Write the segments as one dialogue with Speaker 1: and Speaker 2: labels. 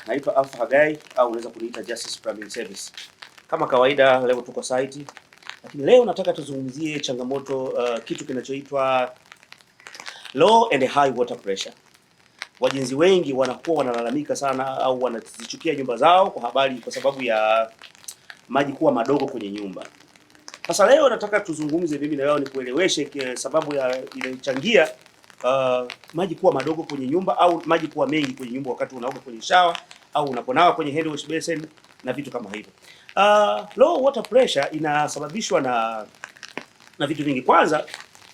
Speaker 1: naitwa Alpha Hagai au unaweza kuniita Justice Plumbing Service. Kama kawaida leo tuko site, lakini leo nataka tuzungumzie changamoto kitu kinachoitwa low and high water pressure. Wajenzi wengi wanakuwa wanalalamika sana au wanazichukia nyumba zao kwa sababu ya maji kuwa madogo kwenye nyumba. Sasa leo nataka tuzungumze mimi na wewe nikueleweshe sababu ya inachangia maji kuwa madogo kwenye nyumba au maji kuwa mengi kwenye nyumba wakati unaoga kwenye shower au unaponawa kwenye hand wash basin na vitu kama hivyo. Low water pressure inasababishwa na vitu vingi. Kwanza,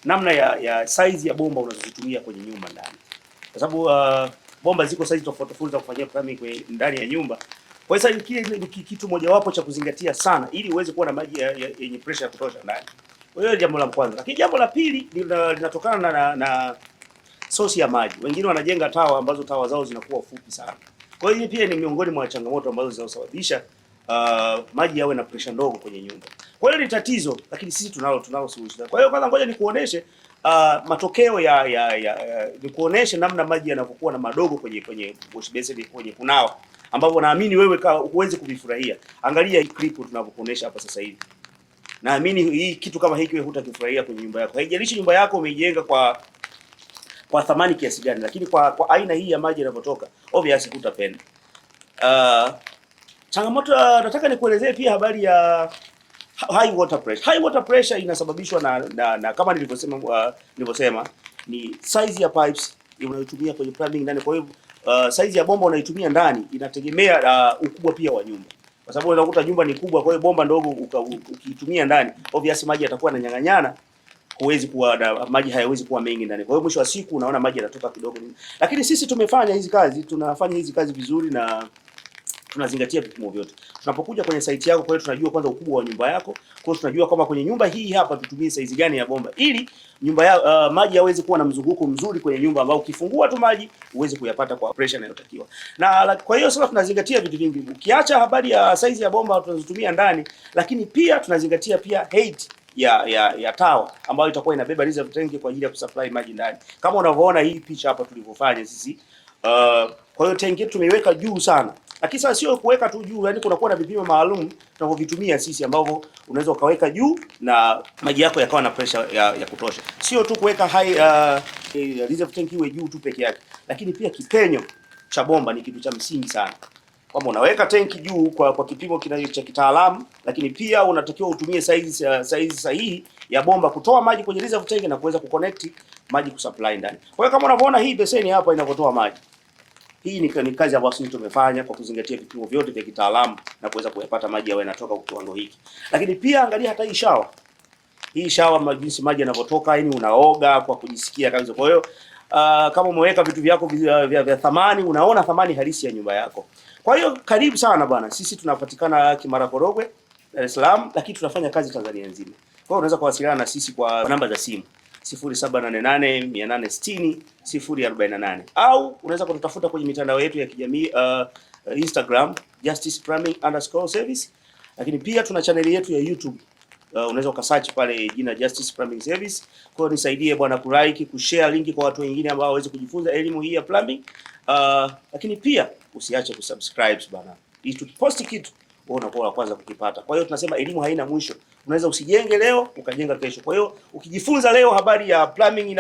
Speaker 1: namna ya size ya bomba unazozitumia kwenye nyumba ndani. Kwa sababu bomba ziko size tofauti tofauti za kufanyia plumbing ndani ya nyumba. Kwa hiyo kile ni kitu mojawapo cha kuzingatia sana ili uweze kuwa na maji yenye pressure ya kutosha ndani. Kwa hiyo jambo la kwanza. Lakini jambo la pili linatokana na source ya maji. Wengine wanajenga tawa ambazo tawa zao zinakuwa fupi sana. Kwa hiyo pia ni miongoni mwa changamoto ambazo zinasababisha maji yawe na pressure ndogo kwenye nyumba. Kwa hiyo ni tatizo, lakini sisi tunalo solution. Kwa hiyo kwanza ngoja nikuoneshe matokeo nikuoneshe namna maji yanavyokuwa na madogo kwenye wash basin kwenye kunawa, ambapo naamini wewe huwezi kuvifurahia. Angalia hii clip tunavyokuonesha hapa sasa hivi. Naamini hii kitu kama hiki wewe hutakifurahia kwenye nyumba yako. Haijalishi nyumba yako umeijenga kwa thamani kiasi gani, lakini kwa aina hii ya maji yanavyotoka, obviously hutapenda. Changamoto nataka nikuelezee pia habari ya high water pressure. High water pressure inasababishwa na kama nilivyosema ni size ya pipes unayotumia kwenye plumbing ndani. Kwa hiyo size ya bomba unayotumia ndani inategemea ukubwa pia wa nyumba. Kwa sababu unakuta nyumba ni kubwa, kwa hiyo bomba ndogo ukiitumia ndani, obviously maji yatakuwa yananyang'anyana, maji hayawezi kuwa mengi ndani. Kwa hiyo mwisho wa siku unaona maji yanatoka kidogo. Lakini sisi tunafanya hizi kazi vizuri na tunazingatia vipimo vyote. Tunapokuja kwenye site yako, kwa hiyo tunajua kwanza ukubwa wa nyumba yako. Kwa hiyo tunajua kama kwenye nyumba hii hapa tutumie size gani ya bomba ili maji yaweze kuwa na mzunguko mzuri kwenye nyumba, ambao ukifungua tu maji uweze kuyapata kwa pressure inayotakiwa. Na kwa hiyo sasa tunazingatia vitu vingi. Ukiacha habari ya size ya bomba tunazotumia ndani, lakini pia tunazingatia pia height ya tawa ambayo itakuwa inabeba reserve tank kwa ajili ya kusupply maji ndani. Kama unavyoona hii picha hapa tulivyofanya sisi. Kwa hiyo tanki yetu tumeiweka juu sana. Lakini sasa sio kuweka tu juu, yani kunakuwa na vipimo maalum tunavyovitumia sisi ambavyo unaweza ukaweka juu na maji yako yakawa na pressure ya kutosha. Sio tu kuweka high reserve tank iwe juu tu peke yake, lakini pia kipenyo cha bomba ni kitu cha msingi sana. Kama unaweka tanki juu kwa kipimo cha kitaalamu, lakini pia unatakiwa utumie size sahihi ya bomba kutoa maji kwenye reserve tank na kuweza kuconnect maji kusupply ndani. Kwa hiyo kama unavyoona hii beseni hapa inavyotoa maji. Hii ni kazi ambayo sisi tumefanya kwa kuzingatia vipimo vyote vya kitaalamu na kuweza kuyapata maji yawe yanatoka kwa kiwango hiki. Lakini pia angalia hata hii shower. Hii shower jinsi maji yanavyotoka, yani unaoga kwa kujisikia kabisa. Kwa hiyo kama umeweka vitu vyako vya thamani, unaona thamani halisi ya nyumba yako. Kwa hiyo karibu sana bwana. Sisi tunapatikana Kimara Korogwe, Dar es Salaam, lakini tunafanya kazi Tanzania nzima. Kwa hiyo unaweza kuwasiliana na sisi kwa namba za simu 0788860048 au unaweza kututafuta kwenye mitandao yetu ya kijamii Instagram Justice Plumbing _service, lakini pia tuna channel yetu ya YouTube. Unaweza ukasearch pale jina Justice Plumbing Service. Kwa hiyo nisaidie bwana kulike, kushare linki kwa watu wengine ambao waweze kujifunza elimu hii ya plumbing. Lakini pia usiache kusubscribe bwana. Ili tukiposti kitu wewe unakuwa wa kwanza kukipata. Kwa hiyo tunasema elimu haina mwisho. Unaweza usijenge leo ukajenga kesho. Kwa hiyo ukijifunza leo habari ya plumbing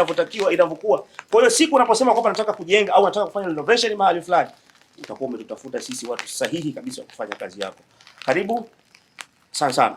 Speaker 1: inavyokuwa. Kwa hiyo siku unaposema kwamba nataka kujenga au nataka kufanya renovation mahali fulani, utakuwa umetutafuta sisi watu sahihi kabisa wa kufanya kazi yako. Karibu sana sana.